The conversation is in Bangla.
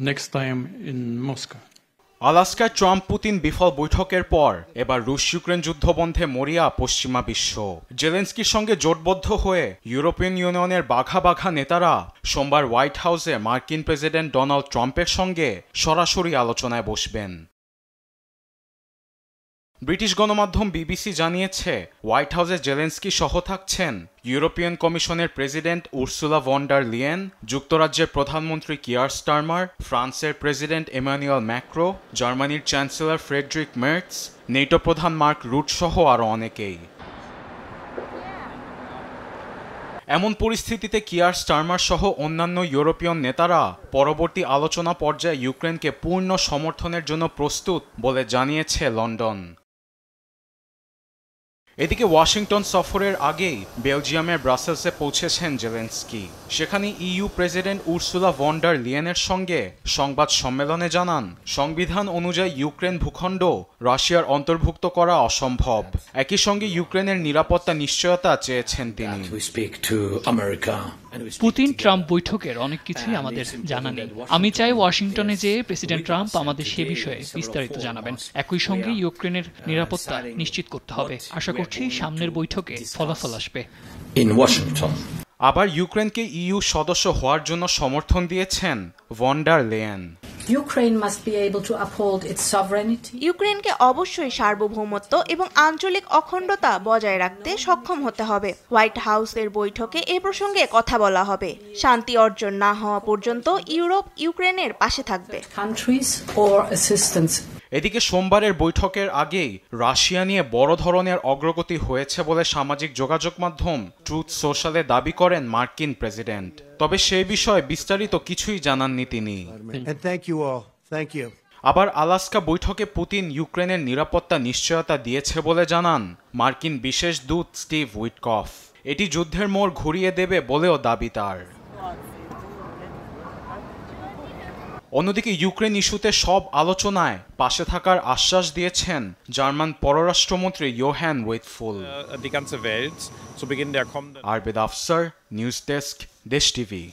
next time in Moscow. আলাস্কায় ট্রাম্প পুতিন বিফল বৈঠকের পর এবার রুশ ইউক্রেন যুদ্ধ বন্ধে মরিয়া পশ্চিমা বিশ্ব। জেলেনস্কির সঙ্গে জোটবদ্ধ হয়ে ইউরোপিয়ান ইউনিয়নের বাঘা বাঘা নেতারা সোমবার হোয়াইট হাউসে মার্কিন প্রেসিডেন্ট ডোনাল্ড ট্রাম্পের সঙ্গে সরাসরি আলোচনায় বসবেন। ব্রিটিশ গণমাধ্যম বিবিসি জানিয়েছে হোয়াইট হাউসে জেলেনস্কি সহ থাকছেন ইউরোপিয়ান কমিশনের president Ursula von der Leyen, যুক্তরাজ্যের প্রধানমন্ত্রী কিয়ার স্টারমার, ফ্রান্সের প্রেসিডেন্ট এমানুয়েল ম্যাক্রো, জার্মানির চ্যান্সেলর ফ্রেডরিক মের্টস, নেটো প্রধান মার্ক রুট সহ আরও অনেকেই। এমন পরিস্থিতিতে কিয়ার স্টারমার সহ অন্যান্য ইউরোপীয় নেতারা পরবর্তী আলোচনা পর্যায়ে ইউক্রেনকে পূর্ণ সমর্থনের জন্য প্রস্তুত বলে জানিয়েছে লন্ডন। এদিকে ওয়াশিংটন সফরের আগেই বেলজিয়ামের ব্রাসেলসে পৌঁছেছেন জেলেনস্কি। সেখানে EU president Ursula von der লিয়েনের সঙ্গে সংবাদ সম্মেলনে জানান, সংবিধান অনুযায়ী ইউক্রেন ভূখণ্ড রাশিয়ার অন্তর্ভুক্ত করা অসম্ভব। একই সঙ্গে ইউক্রেনের নিরাপত্তা নিশ্চয়তা চেয়েছেন তিনি। পুতিন ট্রাম্প বৈঠকের অনেক কিছুই আমাদের জানা নেই। আমি চাই ওয়াশিংটনে যেয়ে প্রেসিডেন্ট ট্রাম্প আমাদের সে বিষয়ে বিস্তারিত জানাবেন। একই সঙ্গে ইউক্রেনের নিরাপত্তা নিশ্চিত করতে হবে। আশা করছি সামনের বৈঠকে ফলাফল আসবে। আবার ইউক্রেনকে ইইউ সদস্য হওয়ার জন্য সমর্থন দিয়েছেন ভন ডার লিয়েন। ইউক্রেনকে অবশ্যই সার্বভৌমত্ব এবং আঞ্চলিক অখণ্ডতা বজায় রাখতে সক্ষম হতে হবে। হোয়াইট হাউসের বৈঠকে এ প্রসঙ্গে কথা বলা হবে। শান্তি অর্জন না হওয়া পর্যন্ত ইউরোপ ইউক্রেনের পাশে থাকবে। এদিকে সোমবারের বৈঠকের আগেই রাশিয়া নিয়ে বড় ধরনের অগ্রগতি হয়েছে বলে সামাজিক যোগাযোগ মাধ্যম ট্রুথ সোশ্যালে দাবি করেন মার্কিন প্রেসিডেন্ট। তবে সেই বিষয়ে বিস্তারিত কিছুই জানাননি তিনি। আবার আলাস্কা বৈঠকে পুতিন ইউক্রেনের নিরাপত্তা নিশ্চয়তা দিয়েছে বলে জানান মার্কিন বিশেষ দূত স্টিভ উইটকফ। এটি যুদ্ধের মোড় ঘুরিয়ে দেবে বলেও দাবি তার। অন্যদিকে ইউক্রেন ইস্যুতে সব আলোচনায় পাশে থাকার আশ্বাস দিয়েছেন জার্মান পররাষ্ট্রমন্ত্রী Johann Wadephul. Die ganze Welt zu Beginn der kommenden আরবেদ Afsar, news desk, Desh TV.